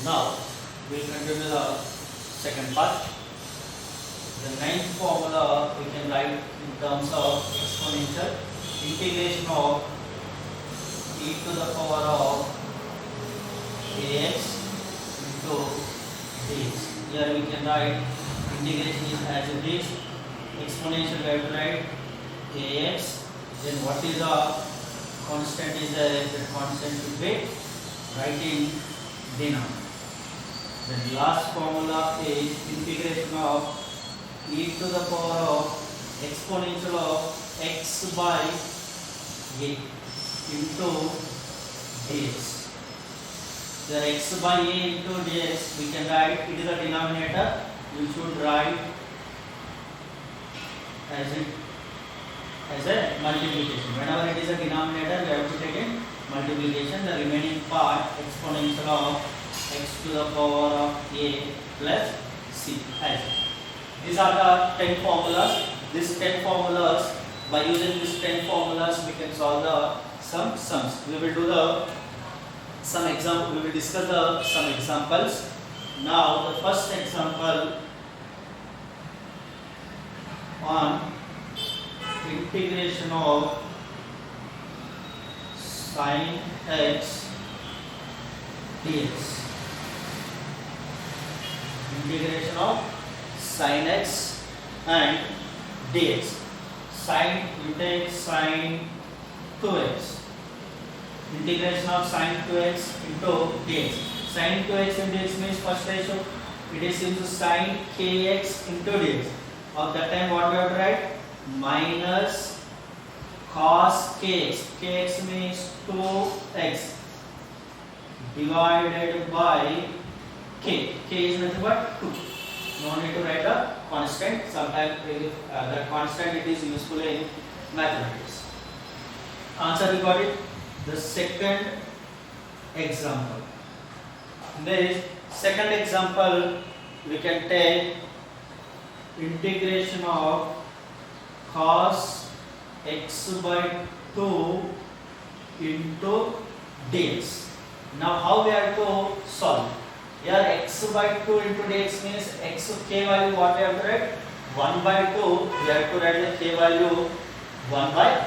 Now we will continue the second part. The ninth formula we can write in terms of exponential integration of e to the power of ax into dx. Here we can write integration is as it is. Exponential we have to write ax. Then what is the constant is there? The constant should be writing denominator. The last formula is integration of e to the power of exponential of x by a into dx. The x by a into dx we can write it is the denominator. We should write as a multiplication. Whenever it is a denominator, we have to take in multiplication. The remaining part exponential of x to the power of a plus c. As these are the 10 formulas. These 10 formulas, by using these 10 formulas, we can solve the some sums. We will do the some example. We will discuss the some examples. Now, the first example on integration of sin x dx. Integration of sin x and dx. Sin, you take sin 2x. Integration of sin 2x into dx. Sin 2x into dx means first ratio. It is into sin kx into dx. Of that time what we have to write? Minus cos kx. Kx means 2x divided by k. K is nothing but 2. No need to write a constant. Sometimes that constant it is useful in mathematics. Answer we got it. The second example. In this second example we can take integration of cos x by 2 into dx. Now how we have to solve? Here x by 2 into dx means x k value what we have to write? 1 by 2. We have to write the k value 1 by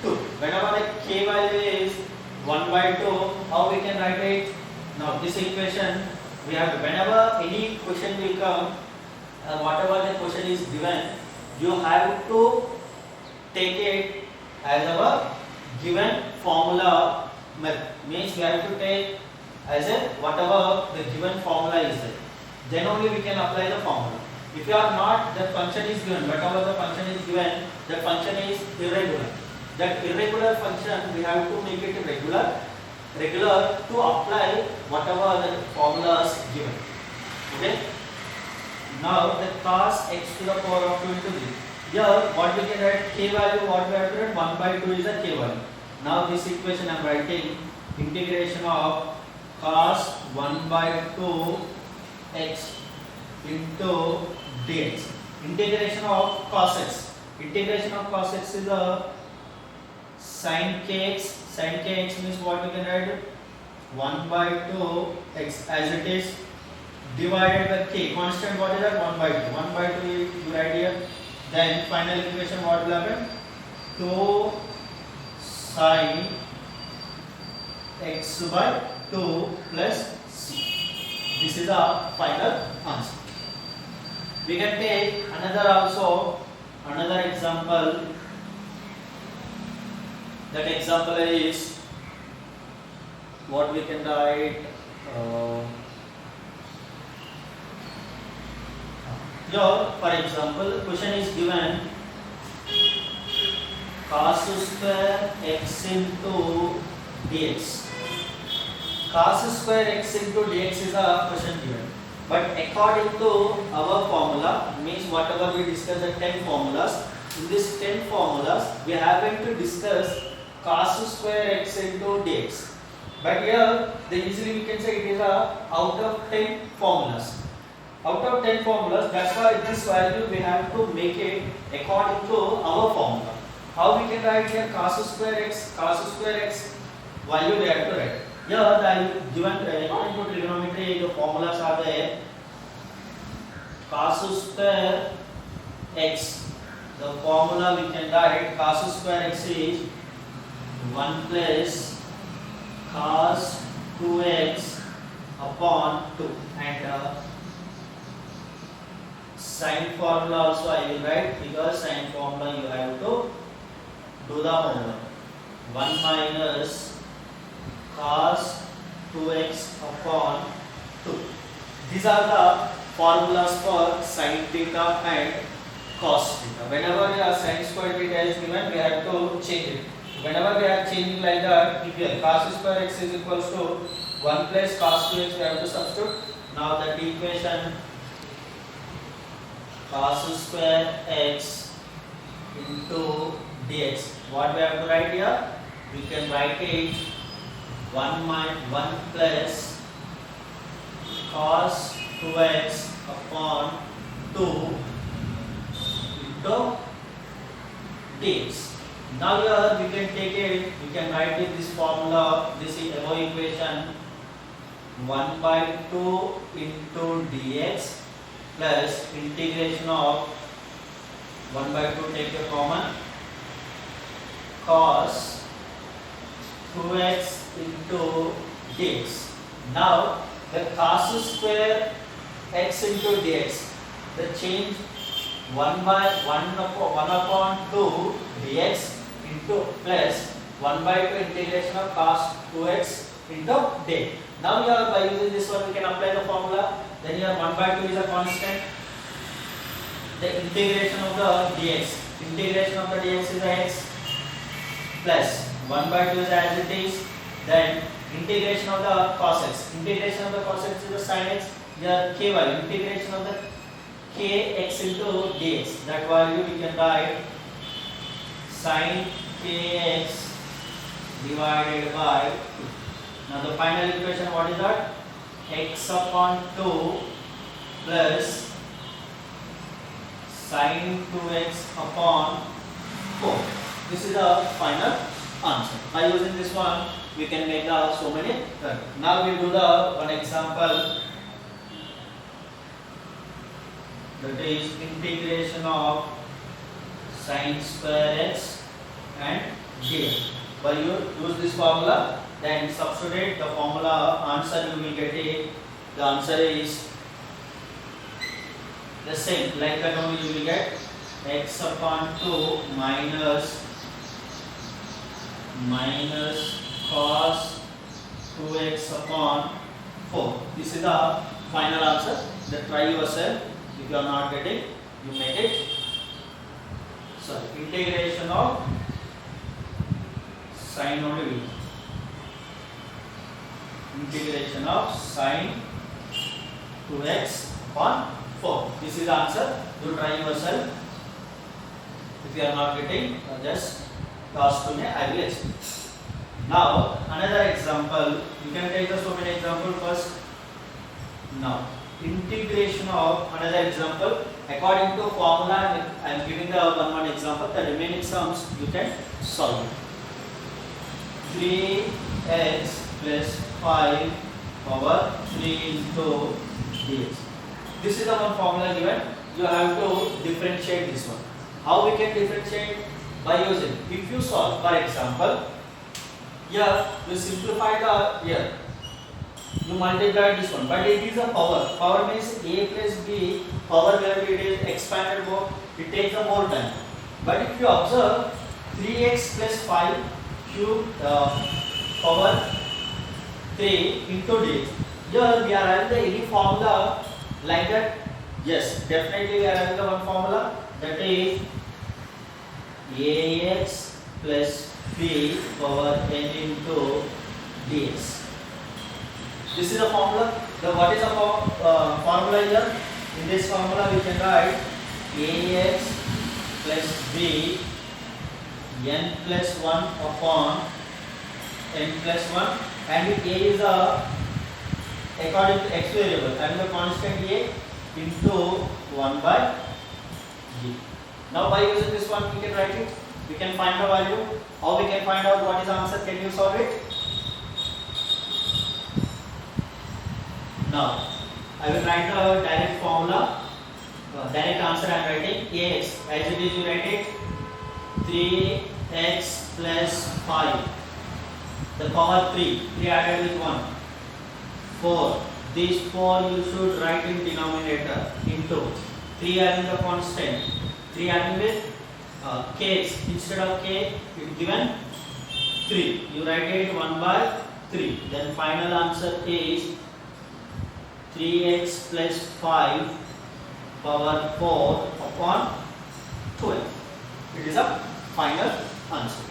2. Whenever the k value is 1 by 2, how we can write it? Now this equation we have to, whenever any question will come, whatever the question is given, you have to take it as our given formula method. Means we have to take as a whatever the given formula is there. Then only we can apply the formula. If you are not, the function is given, whatever the function is given, the function is irregular. That irregular function we have to make it regular to apply whatever the formulas given. Okay. Now the cos x to the power of 2 into 3. Here what we can write k value what we have to write 1 by 2 is the k value. Now this equation I am writing integration of cos 1 by 2 x into dx. Integration of cos x. Integration of cos x is a sin kx. Sin kx means what we can write 1 by 2 x as it is divided by k. Constant what is that? 1 by 2. 1 by 2 you write here. Then final equation what will happen? 2 sin x by 2 plus c. This is the final answer. We can take another example. That example is what we can write. Here, for example, question is given cos square x into dx. Cos square x into dx is a question given. But according to our formula, means whatever we discussed the 10 formulas, in these 10 formulas, we haven't to discuss cos square x into dx. But here, easily we can say it is a out of 10 formulas. Out of 10 formulas, that's why this value we have to make it according to our formula. How we can write here cos square x value we have to write. Here the given according to trigonometry the formulas are there. Cos square x. The formula we can write cos square x is 1 plus cos 2x upon 2, and sine formula also I will write, because sine formula you have to do the homework. 1 minus cos 2x upon 2. These are the formulas for sin theta and cos theta. Whenever your sin square theta is given, we have to change it. Whenever we are changing like that, if your cos square x is equals to 1 plus cos 2x, we have to substitute. Now that equation cos square x into dx. What we have to write here? We can write it 1 plus cos 2x upon 2 into dx. Now here we can take it, we can write it this formula, this is above equation 1 by 2 into dx plus integration of 1 by 2, take a common, cos 2x into dx. Now the cos square x into dx, the change 1 by 1 upon 2 dx into plus 1 by 2 integration of cos 2x into dx. Now here by using this one we can apply the formula. Then here 1 by 2 is a constant. The integration of the dx, integration of the dx is x plus 1 by 2 is as it is. Then integration of the cos x, integration of the cos x is the sin x. Here ky, integration of the kx into dx. That value we can write sin kx divided by 2. Now the final equation, what is that? X upon 2 plus sin 2x upon 4. This is the final answer. By using this one, we can make so many. Now we do the one example, that is integration of sin square x and dx. By use this formula, then substitute the formula, answer you will get it. The answer is the same, like that only you will get x upon 2 minus cos 2x upon 4. This is the final answer. Then try yourself. If you are not getting, you make it. Sorry, integration of sin only. Integration of sin 2x upon 4. This is the answer. You try yourself. If you are not getting, just toss to me, I will explain. Now another example, you can take the so many example first. Now integration of another example, according to formula I am giving the one example, the remaining sums you can solve. 3x plus 5 power 3 into dx. This is the one formula given. You have to differentiate this one. How we can differentiate? By using, if you solve, for example, here you simplify the here, you multiply this one, but it is a power. Power means a plus b power, where it is expanded more, it takes a more time. But if you observe 3x plus 5 cube power 3 into dx. Here we are having the any formula like that. Yes, definitely we are having the one formula, that is ax plus b power n into dx. This is the formula. What is the formula here? In this formula we can write ax plus b n plus 1 upon n plus 1, and a is a according to x variable and the constant a into 1 by g. Now by using this one we can write it. We can find the value. How we can find out what is the answer? Can you solve it? Now, I will write a direct formula, direct answer I am writing Ax. As it is, you write it 3x plus 5. The power 3 added with 1, 4. These 4 you should write in denominator into 3 having the constant, 3 having with k's. Instead of k, it is given 3. You write it 1 by 3. Then final answer is 3x plus 5 power 4 upon 12. It is a final answer.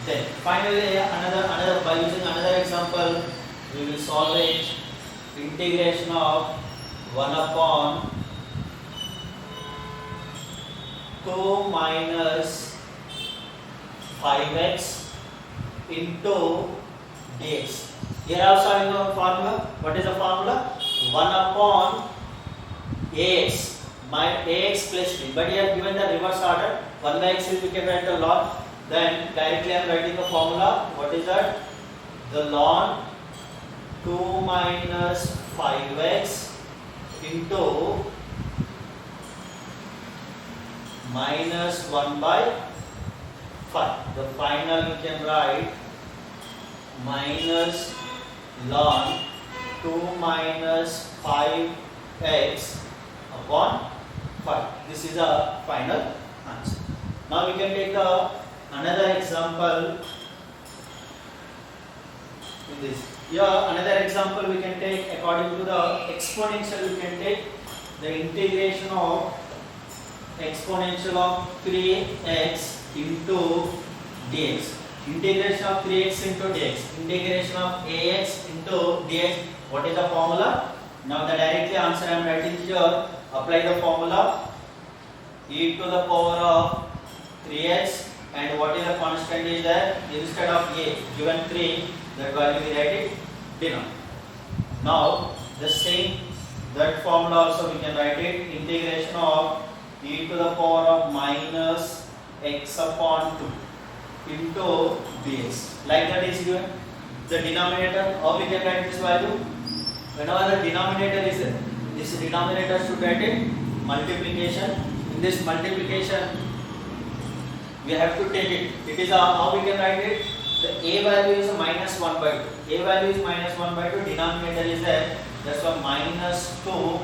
Then finally another by using another example, we will solve it. Integration of 1 upon 2 minus 5x into dx. Here also I know formula. What is the formula? 1 upon ax, ax plus 3. But here given the reverse order, 1 by x is we can write the log. Then directly I am writing the formula. What is that? The ln 2 minus 5x into minus 1 by 5. The final you can write minus ln 2 minus 5x upon 5. This is a final answer. Now we can take another example in this. Here another example we can take according to the exponential. We can take the integration of exponential of 3x into dx. Integration of 3x into dx. Integration of ax into dx. What is the formula? Now the directly answer I am writing here. Apply the formula. E to the power of 3x, and what is the constant is there? Instead of a given 3, that value we write it below. Now the same that formula also we can write it. Integration of e to the power of minus x upon 2 into dx. Like that is given. The denominator, how we can write this value? Whenever the denominator is there, this denominator should write it multiplication. In this multiplication, we have to take it. It is how we can write it. The a value is minus 1 by 2. A value is minus 1 by 2. Denominator is there. That's why minus 2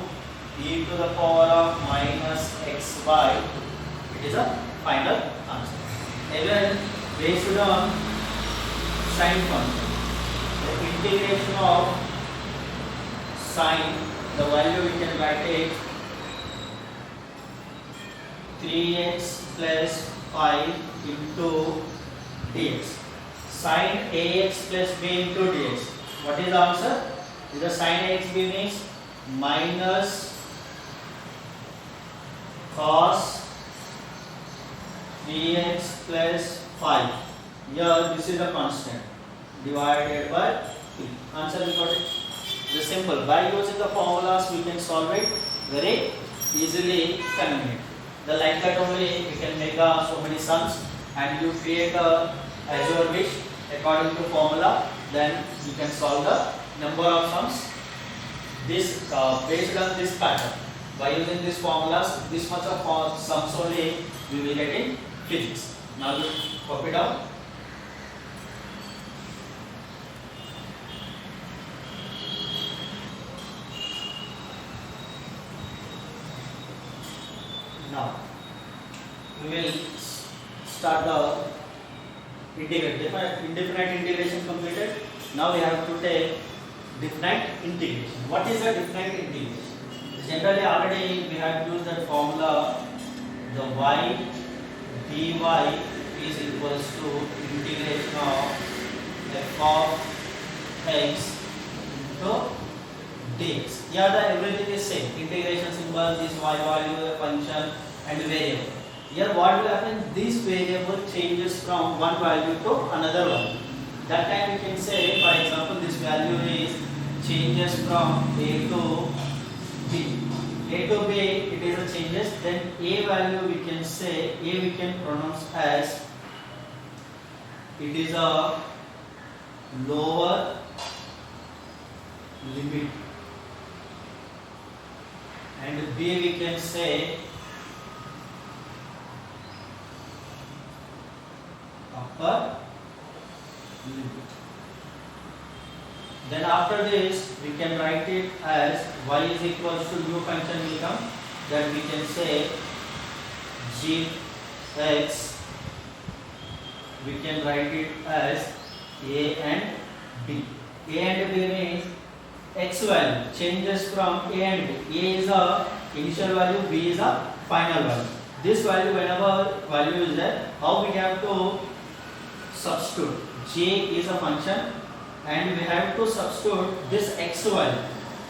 e to the power of minus x by. It is a final answer. Even based on sine function, the integration of sine, the value we can write it 3x plus 5 into dx. Sine ax plus b into dx. What is the answer? The sine ax b means minus cos 3x plus 5. Here this is a constant divided by 3. Answer we got it. The simple. By using the formulas we can solve it very easily. Convenient. The like that only we can make so many sums, and you create as your wish according to formula. Then you can solve the number of sums. This based on this pattern. By using these formulas, this much of sums only we will get in physics. Now you copy it down. Now we will start the indefinite integration completed. Now we have to take definite integration. What is a definite integration? Generally already we have used that formula. The y dy is equals to integration of f of x into dx. Here the everything is same. Integration symbol, this y value, function and variable. Here what will happen? This variable changes from one value to another one. That time we can say, for example, this value is changes from a to b. A to b, it is a changes. Then a value we can say, a we can pronounce as it is a lower limit, and b we can say upper limit. Then after this we can write it as y is equals to new function will come, that we can say g x, we can write it as a and b. A and b means x value changes from a and b. A is a initial value, b is a final value. This value, whenever value is there, how we have to substitute? J is a function and we have to substitute this x value.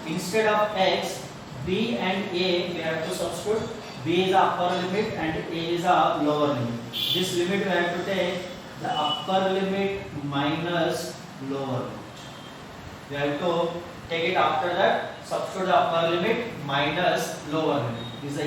Instead of x, b and a we have to substitute. B is the upper limit and a is a lower limit. This limit we have to take the upper limit minus lower limit. We have to take it after that, substitute the upper limit minus lower limit. This is a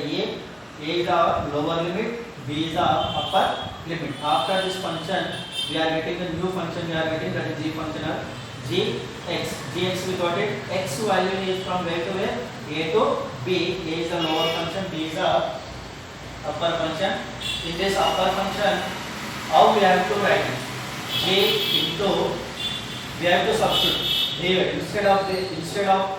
is the lower limit, b is the upper limit. After this function, we are getting a new function, we are getting that is g function of gx we got it. X value is from where to where? A to b. A is the lower function, b is the upper function. In this upper function, how we have to write it? J into, we have to substitute. Instead of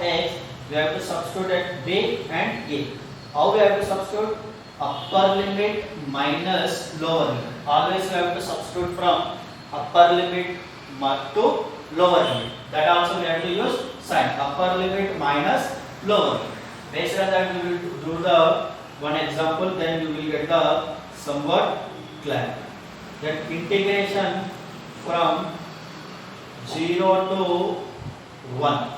x, we have to substitute at b and a. How we have to substitute? Upper limit minus lower limit. Always we have to substitute from upper limit to lower limit. That also we have to use sign. Upper limit minus lower limit. Based on that we will do the one example, then you will get the somewhat clear. That integration from 0 to 1.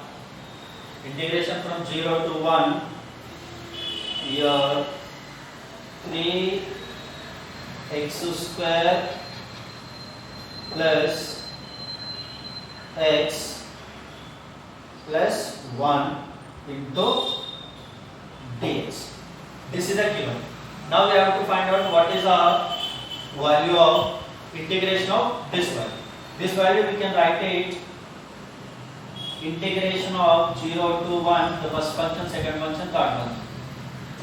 Integration from 0 to 1. Here 3x square plus x plus 1 into dx. This is the given. Now we have to find out what is the value of integration of this value. This value we can write it integration of 0 to 1, the first function, second function, third function.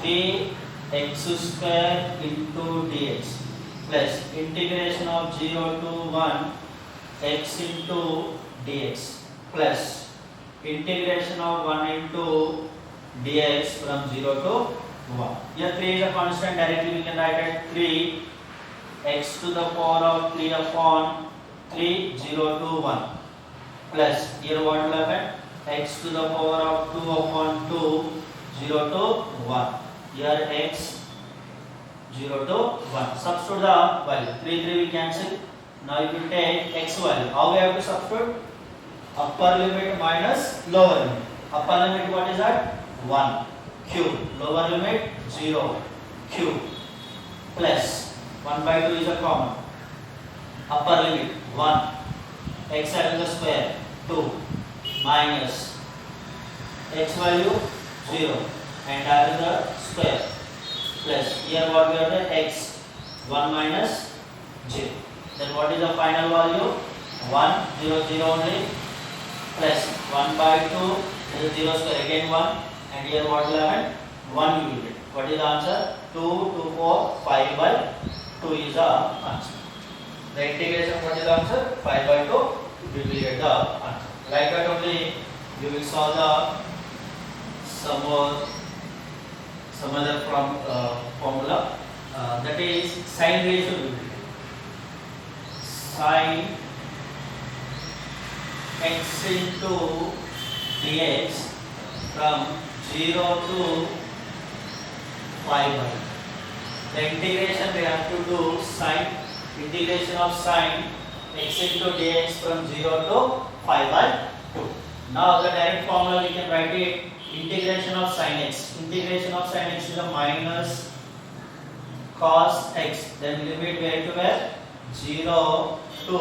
3x square into dx plus integration of 0 to 1 x into dx plus integration of 1 into dx from 0 to 1. Here 3 is a constant, directly we can write it 3 x to the power of 3 upon 3 0 to 1 plus here what will happen? X to the power of 2 upon 2 0 to 1. Here x 0 to 1. Substitute the value. 3 we cancel. Now you will take x value. How we have to substitute? Upper limit minus lower limit. Upper limit what is that? 1 cube. Lower limit 0 cube plus 1 by 2 is a common. Upper limit 1. X as the square 2 minus x value 0 and as the square plus here what we have the x 1 minus 0. Then what is the final value? 1 0 0 only plus 1 by 2 is 0 square again 1 and here what will happen? 1 you will get. What is the answer? 2 2 4 5 by 2 is the answer. The integration what is the answer? 5 by 2 we will get the answer. Like that only you will solve the some other formula that is sine raised to b. Sine x into dx from 0 to 5 by. The integration we have to do sine integration of sine x into dx from 0 to 5 by 2. Now the direct formula we can write it integration of sine x. Integration of sine x is a minus cos x. Then limit where to where? 0 to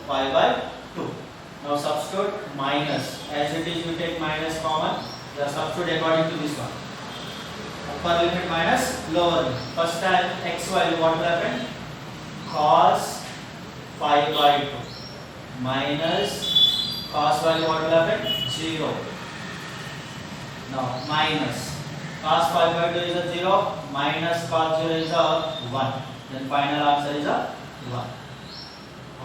5 by 2. Now substitute minus. As it is you take minus common. The substitute according to this one. Upper limit minus lower limit. First time x value what will happen? Cos 5 by 2 minus cos value what will happen? 0 Now minus cos pi by 2 is a 0, minus cos 0 is a 1. Then final answer is a 1.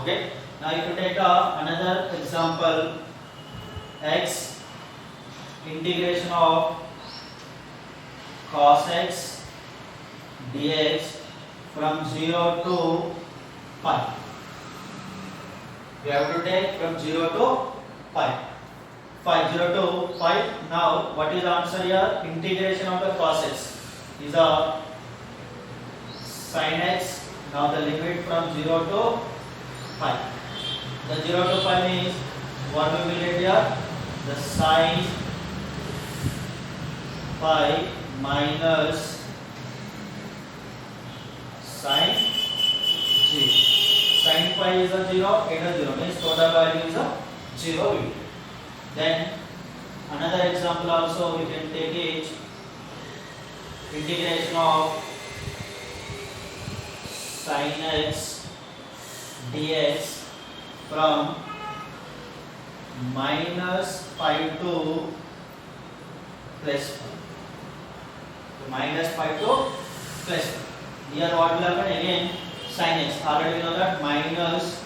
Okay. Now if you take another example, x integration of cos x dx from 0 to pi. We have to take from 0 to pi. 0 to pi. Now what is the answer here? Integration of the cos x is a sin x. Now the limit from 0 to pi. The 0 to pi means what we will get here? The sin pi minus sin g. Sin pi is a 0 and a 0 means total value is a 0 will. Then another example also we can take it, integration of sin x dx from minus pi to plus pi. So minus pi to plus pi. Here what will happen again? Sin x. Already we know that minus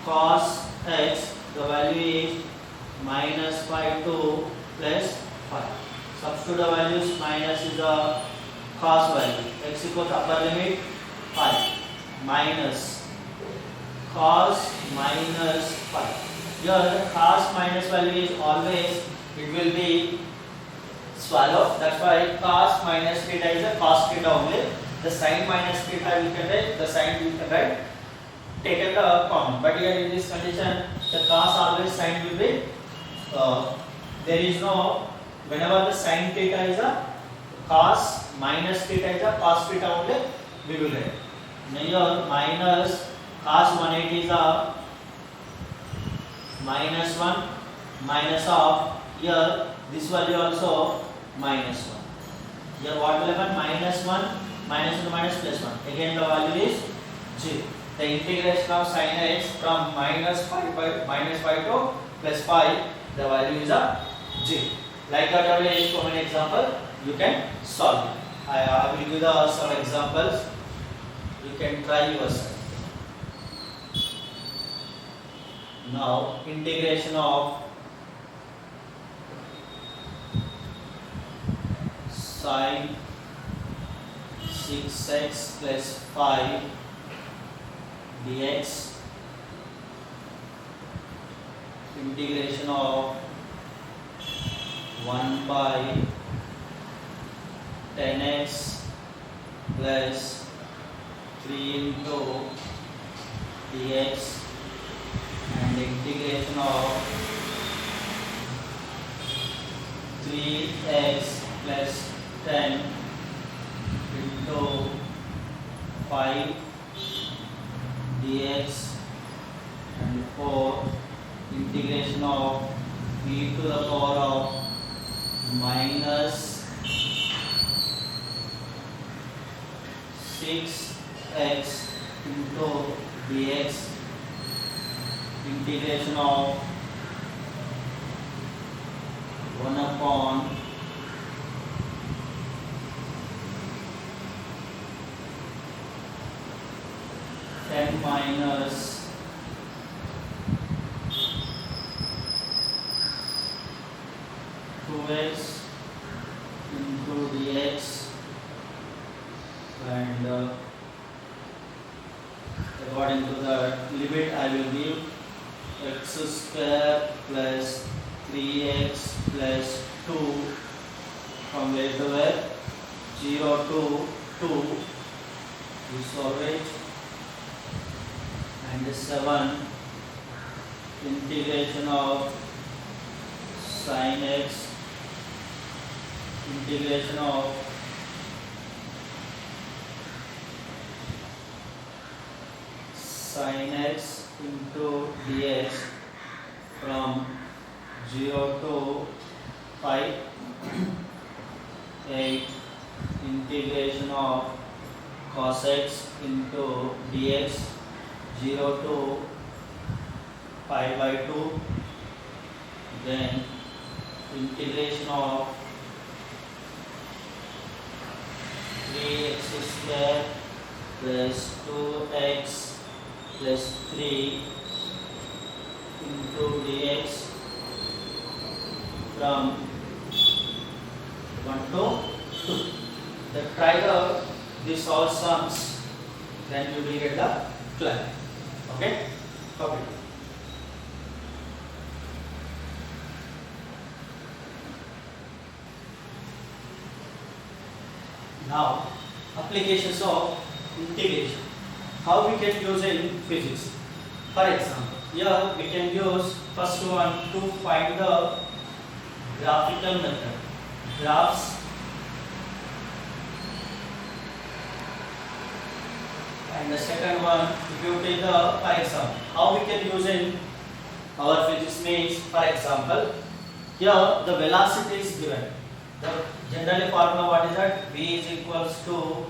cos x, the value is minus pi to plus pi. Substitute the values. Minus is the cos value. X equals upper limit pi minus cos minus pi. Here the cos minus value is always, it will be swallow. That's why cos minus theta is a cos theta only. The sin minus theta we can write, the sin we can write, taken the common. But here in this condition, the cos always sin will be, there is no, whenever the sin theta is a cos minus theta is a cos theta only, we will write. Now here minus cos 180 is a minus 1 minus of, here this value also minus 1. Here what will happen? Minus 1 minus 1 minus plus 1. Again the value is 0. The integration of sin x from minus pi to plus pi, the value is a 0. Like that already so many example you can solve it. I will give some examples. You can try yourself. Now integration of sin 6x plus 5 dx, integration of 1 by 10x plus 3 into dx, and integration of 3x plus 10 into 5 dx, and 4 integration of e to the power of minus 6x into dx, integration of 1 upon 10 minus 2x into dx, and according to the limit I will give x square plus 3x plus 2 from where to where? 0 to 2. We solve it. And 7 integration of sin x, integration of sin x into dx from 0 to 5. 8 integration of cos x into dx 0 to pi by 2. Then integration of 3x square plus 2x plus 3 into dx from 1 to 2. Try this all sums, then you will get the clarity. Okay? Copy. Now, applications of integration. How we can use in physics? For example, here we can use first one to find the graphical method. Graphs. And the second one, if you take the, for example, how we can use in our physics means, for example, here the velocity is given. The generally formula what is that? V is equals to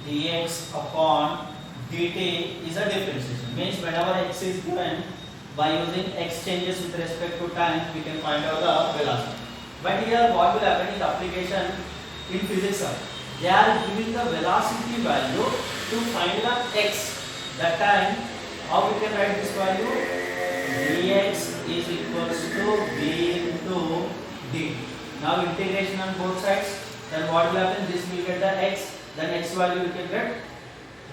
dx upon dt is a differentiation. Means whenever x is given, by using x changes with respect to time, we can find out the velocity. But here what will happen is application in physics. They are giving the velocity value to find the x. That time, how we can write this value? Dx is equals to v into dt. Now integration on both sides, then what will happen? This will get the x, then x value we can get.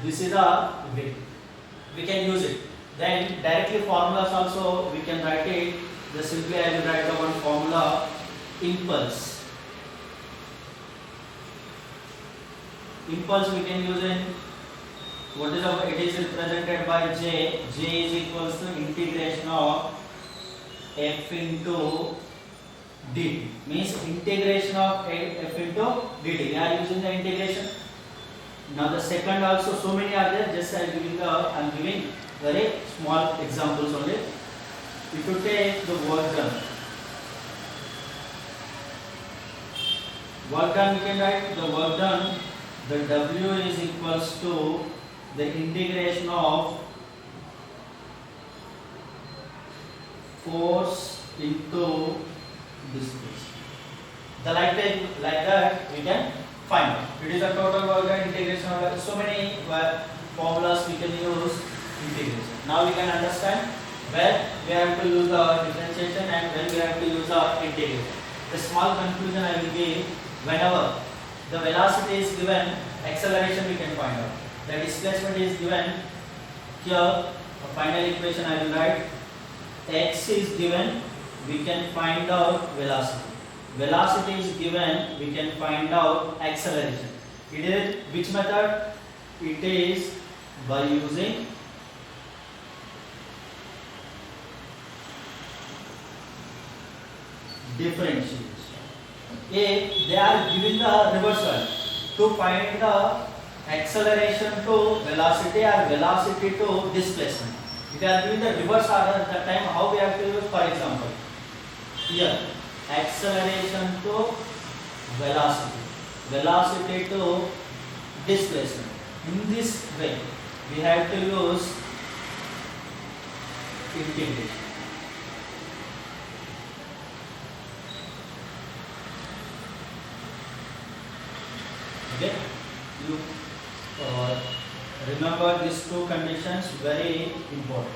This is the v. We can use it. Then directly formulas also we can write it. Just simply I will write the one formula, impulse. Impulse we can use in what is our, it is represented by j. J is equals to integration of f into dt. Means integration of f into dt. We are using the integration. Now the second also, so many are there. Just I am giving very small examples only. If you take the work done we can write the work done. The W is equals to the integration of force into displacement. The like that we can find out. It is a total work done integration of so many formulas we can use integration. Now we can understand where we have to use the differentiation and when we have to use the integration. The small conclusion I will give: whenever the velocity is given, acceleration we can find out. The displacement is given. Here, a final equation I will write. X is given, we can find out velocity. Velocity is given, we can find out acceleration. It is which method? It is by using differentiation. If they are giving the reversal to find the acceleration to velocity or velocity to displacement. If they are giving the reverse order at the time, how we have to use? For example, here acceleration to velocity, velocity to displacement. In this way, we have to use integration. Okay, you remember these two conditions, very important.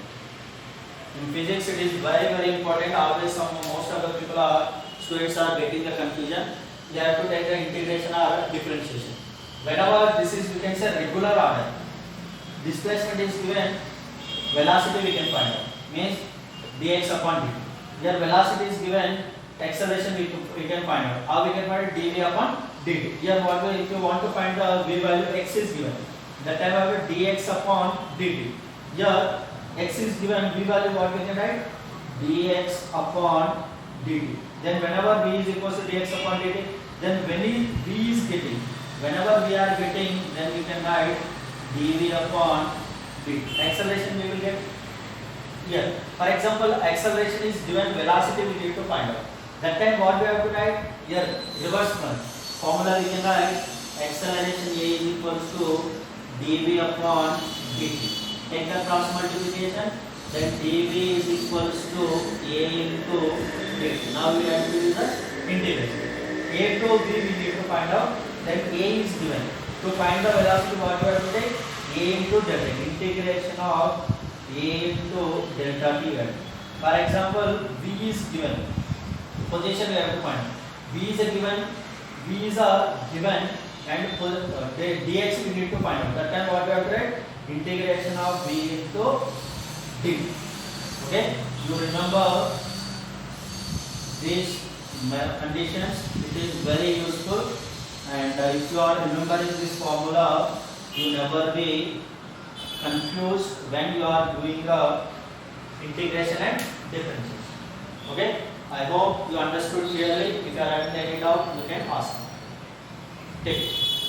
In physics, it is very important. Always most of the students are getting the confusion. They have to take the integration or differentiation. Whenever this is, we can say regular order. Displacement is given, velocity we can find out. Means dx upon dt. Here velocity is given, acceleration we can find out. How we can find it? dv upon dt. Here if you want to find the v value, x is given. That time I have dx upon dt. Here x is given, v value what we can write? dx upon dt. Then whenever v is equals to dx upon dt, then when v is getting, whenever we are getting, then we can write dv upon dt. Acceleration we will get here. For example, acceleration is given, velocity we need to find out. That time what we have to write? Here reverse one. Formula we can write acceleration a is equals to dv upon dt. Take the cross multiplication, then dv is equals to a into integration. Now we have to do the integration. A to B we need to find out. Then A is given. To find the velocity, what we have to take? A into delta. Integration of A into delta t. For example, V is given. Position we have to find. V is a given. V is a given, and dx we need to find out. That time what we have to write? Integration of V into d. Okay, you remember these conditions. It is very useful, and if you are remembering this formula, you never be confused when you are doing integration and differentiation. Okay, I hope you understood clearly. If you are having any doubt, you can ask. Take it.